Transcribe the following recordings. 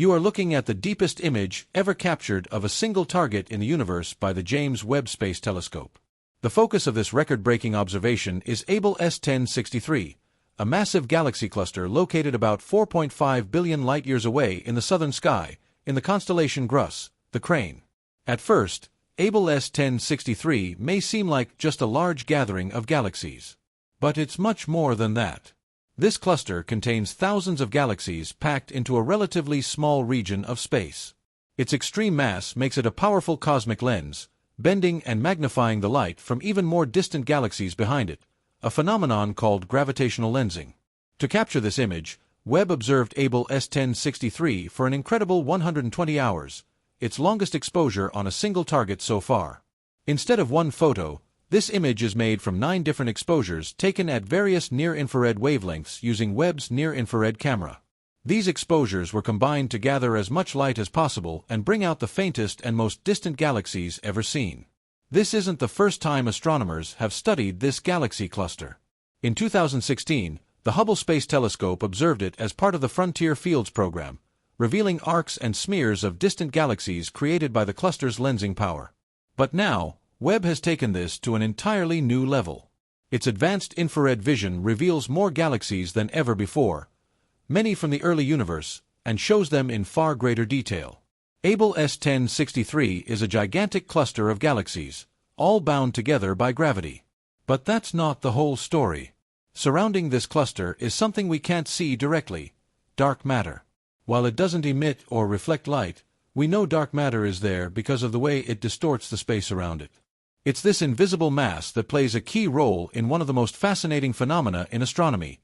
You are looking at the deepest image ever captured of a single target in the universe by the James Webb Space Telescope. The focus of this record-breaking observation is Abell S1063, a massive galaxy cluster located about 4.5 billion light-years away in the southern sky, in the constellation Grus, the Crane. At first, Abell S1063 may seem like just a large gathering of galaxies. But it's much more than that. This cluster contains thousands of galaxies packed into a relatively small region of space. Its extreme mass makes it a powerful cosmic lens, bending and magnifying the light from even more distant galaxies behind it, a phenomenon called gravitational lensing. To capture this image, Webb observed Abell S1063 for an incredible 120 hours, its longest exposure on a single target so far. Instead of one photo, this image is made from 9 different exposures taken at various near-infrared wavelengths using Webb's near-infrared camera. These exposures were combined to gather as much light as possible and bring out the faintest and most distant galaxies ever seen. This isn't the first time astronomers have studied this galaxy cluster. In 2016, the Hubble Space Telescope observed it as part of the Frontier Fields program, revealing arcs and smears of distant galaxies created by the cluster's lensing power. But now, Webb has taken this to an entirely new level. Its advanced infrared vision reveals more galaxies than ever before, many from the early universe, and shows them in far greater detail. Abell S1063 is a gigantic cluster of galaxies, all bound together by gravity. But that's not the whole story. Surrounding this cluster is something we can't see directly: dark matter. While it doesn't emit or reflect light, we know dark matter is there because of the way it distorts the space around it. It's this invisible mass that plays a key role in one of the most fascinating phenomena in astronomy: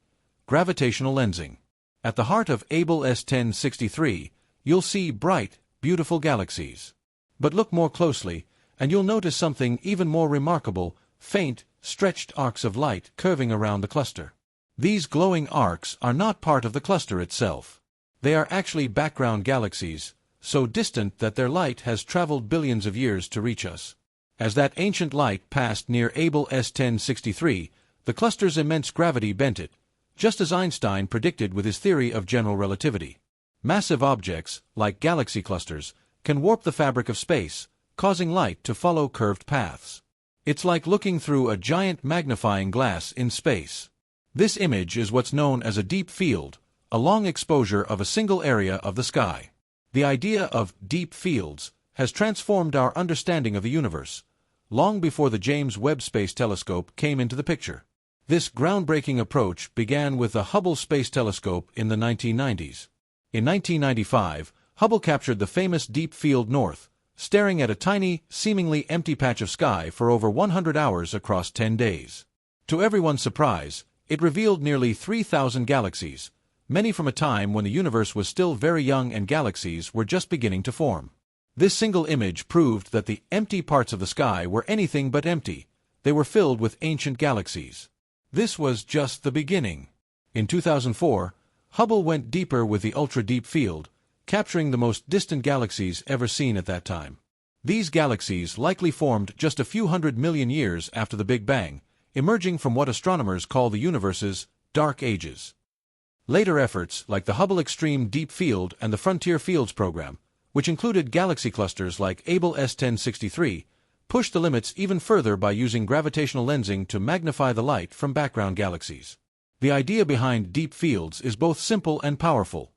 gravitational lensing. At the heart of Abell S1063, you'll see bright, beautiful galaxies. But look more closely, and you'll notice something even more remarkable: faint, stretched arcs of light curving around the cluster. These glowing arcs are not part of the cluster itself. They are actually background galaxies, so distant that their light has traveled billions of years to reach us. As that ancient light passed near Abell S1063, the cluster's immense gravity bent it, just as Einstein predicted with his theory of general relativity. Massive objects, like galaxy clusters, can warp the fabric of space, causing light to follow curved paths. It's like looking through a giant magnifying glass in space. This image is what's known as a deep field, a long exposure of a single area of the sky. The idea of deep fields has transformed our understanding of the universe, long before the James Webb Space Telescope came into the picture. This groundbreaking approach began with the Hubble Space Telescope in the 1990s. In 1995, Hubble captured the famous Deep Field North, staring at a tiny, seemingly empty patch of sky for over 100 hours across 10 days. To everyone's surprise, it revealed nearly 3,000 galaxies, many from a time when the universe was still very young and galaxies were just beginning to form. This single image proved that the empty parts of the sky were anything but empty. They were filled with ancient galaxies. This was just the beginning. In 2004, Hubble went deeper with the ultra-deep field, capturing the most distant galaxies ever seen at that time. These galaxies likely formed just a few 100 million years after the Big Bang, emerging from what astronomers call the universe's dark ages. Later efforts, like the Hubble Extreme Deep Field and the Frontier Fields program, which included galaxy clusters like Abell S1063, pushed the limits even further by using gravitational lensing to magnify the light from background galaxies. The idea behind deep fields is both simple and powerful.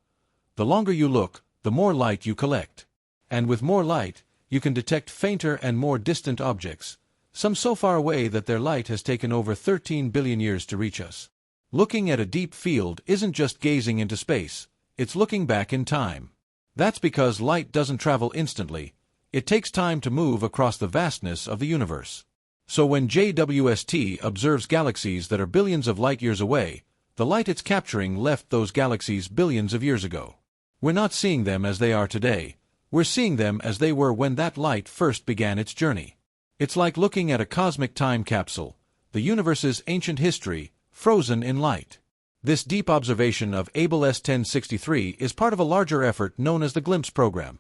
The longer you look, the more light you collect. And with more light, you can detect fainter and more distant objects, some so far away that their light has taken over 13 billion years to reach us. Looking at a deep field isn't just gazing into space, it's looking back in time. That's because light doesn't travel instantly. It takes time to move across the vastness of the universe. So when JWST observes galaxies that are billions of light-years away, the light it's capturing left those galaxies billions of years ago. We're not seeing them as they are today. We're seeing them as they were when that light first began its journey. It's like looking at a cosmic time capsule, the universe's ancient history, frozen in light. This deep observation of Abell S1063 is part of a larger effort known as the GLIMPSE program,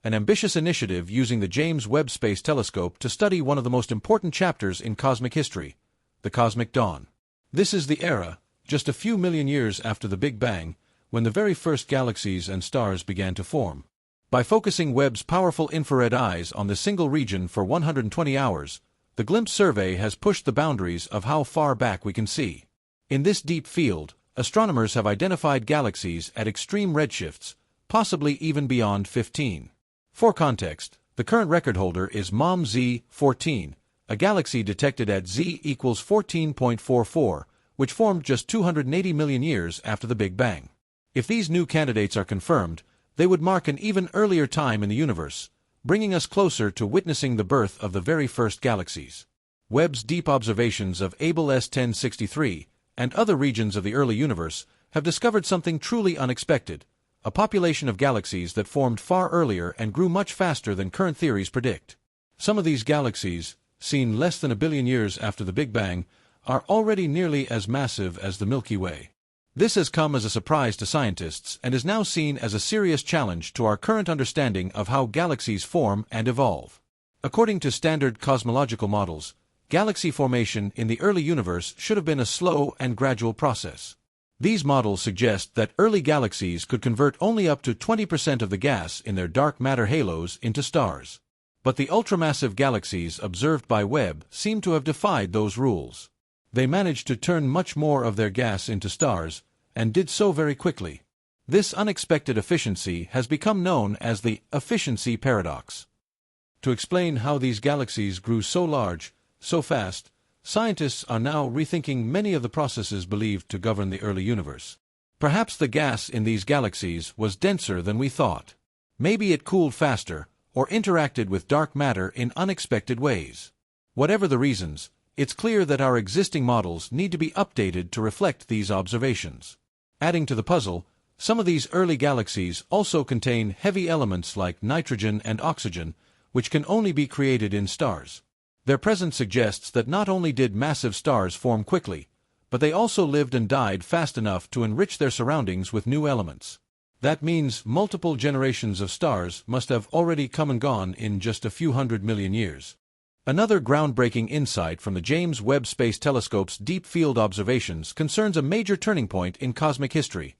an ambitious initiative using the James Webb Space Telescope to study one of the most important chapters in cosmic history, the cosmic dawn. This is the era, just a few million years after the Big Bang, when the very first galaxies and stars began to form. By focusing Webb's powerful infrared eyes on the single region for 120 hours, the glimpse survey has pushed the boundaries of how far back we can see. In this deep field, astronomers have identified galaxies at extreme redshifts, possibly even beyond 15. For context, the current record holder is MOM Z14, a galaxy detected at Z equals 14.44, which formed just 280 million years after the Big Bang. If these new candidates are confirmed, they would mark an even earlier time in the universe, bringing us closer to witnessing the birth of the very first galaxies. Webb's deep observations of Hubble S1063 and other regions of the early universe have discovered something truly unexpected: a population of galaxies that formed far earlier and grew much faster than current theories predict. Some of these galaxies, seen less than a billion years after the Big Bang, are already nearly as massive as the Milky Way. This has come as a surprise to scientists and is now seen as a serious challenge to our current understanding of how galaxies form and evolve. According to standard cosmological models, galaxy formation in the early universe should have been a slow and gradual process. These models suggest that early galaxies could convert only up to 20% of the gas in their dark matter halos into stars. But the ultramassive galaxies observed by Webb seem to have defied those rules. They managed to turn much more of their gas into stars, and did so very quickly. This unexpected efficiency has become known as the efficiency paradox. To explain how these galaxies grew so large, so fast, scientists are now rethinking many of the processes believed to govern the early universe. Perhaps the gas in these galaxies was denser than we thought. Maybe it cooled faster, or interacted with dark matter in unexpected ways. Whatever the reasons, it's clear that our existing models need to be updated to reflect these observations. Adding to the puzzle, some of these early galaxies also contain heavy elements like nitrogen and oxygen, which can only be created in stars. Their presence suggests that not only did massive stars form quickly, but they also lived and died fast enough to enrich their surroundings with new elements. That means multiple generations of stars must have already come and gone in just a few 100 million years. Another groundbreaking insight from the James Webb Space Telescope's deep field observations concerns a major turning point in cosmic history: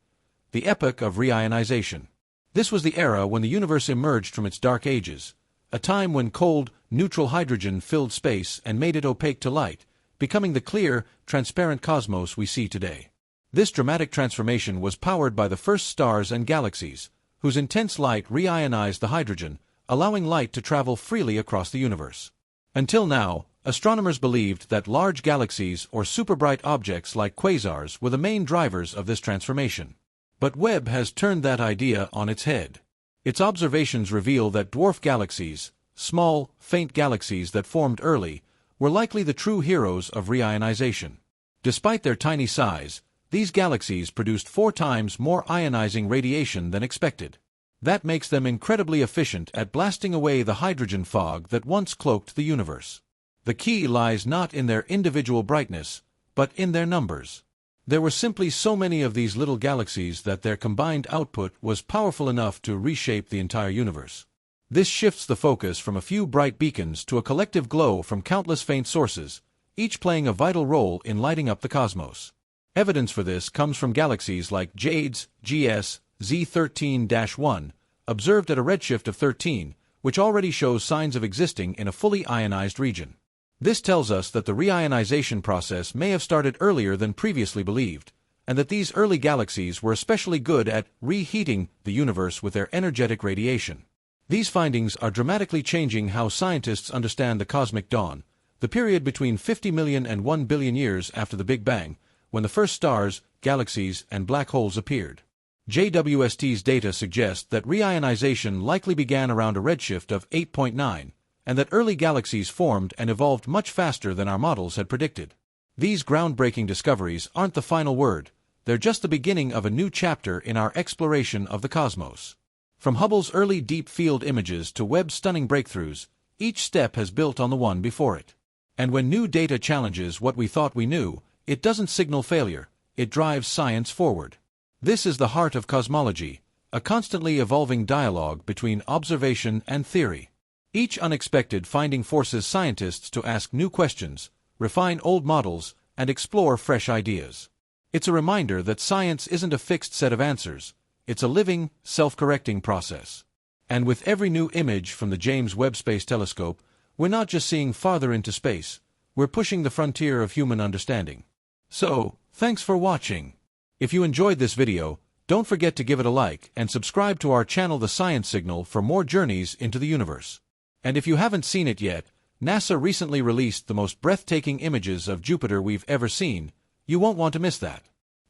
the epoch of reionization. This was the era when the universe emerged from its dark ages, a time when cold, neutral hydrogen filled space and made it opaque to light, becoming the clear, transparent cosmos we see today. This dramatic transformation was powered by the first stars and galaxies, whose intense light reionized the hydrogen, allowing light to travel freely across the universe. Until now, astronomers believed that large galaxies or superbright objects like quasars were the main drivers of this transformation. But Webb has turned that idea on its head. Its observations reveal that dwarf galaxies, small, faint galaxies that formed early, were likely the true heroes of reionization. Despite their tiny size, these galaxies produced 4 times more ionizing radiation than expected. That makes them incredibly efficient at blasting away the hydrogen fog that once cloaked the universe. The key lies not in their individual brightness, but in their numbers. There were simply so many of these little galaxies that their combined output was powerful enough to reshape the entire universe. This shifts the focus from a few bright beacons to a collective glow from countless faint sources, each playing a vital role in lighting up the cosmos. Evidence for this comes from galaxies like JADE's GS Z13-1, observed at a redshift of 13, which already shows signs of existing in a fully ionized region. This tells us that the reionization process may have started earlier than previously believed, and that these early galaxies were especially good at reheating the universe with their energetic radiation. These findings are dramatically changing how scientists understand the cosmic dawn, the period between 50 million and 1 billion years after the Big Bang, when the first stars, galaxies, and black holes appeared. JWST's data suggest that reionization likely began around a redshift of 8.9, and that early galaxies formed and evolved much faster than our models had predicted. These groundbreaking discoveries aren't the final word, they're just the beginning of a new chapter in our exploration of the cosmos. From Hubble's early deep field images to Webb's stunning breakthroughs, each step has built on the one before it. And when new data challenges what we thought we knew, it doesn't signal failure, it drives science forward. This is the heart of cosmology, a constantly evolving dialogue between observation and theory. Each unexpected finding forces scientists to ask new questions, refine old models, and explore fresh ideas. It's a reminder that science isn't a fixed set of answers, it's a living, self-correcting process. And with every new image from the James Webb Space Telescope, we're not just seeing farther into space, we're pushing the frontier of human understanding. So, thanks for watching. If you enjoyed this video, don't forget to give it a like and subscribe to our channel The Science Signal for more journeys into the universe. And if you haven't seen it yet, NASA recently released the most breathtaking images of Jupiter we've ever seen. You won't want to miss that.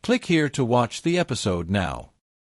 Click here to watch the episode now.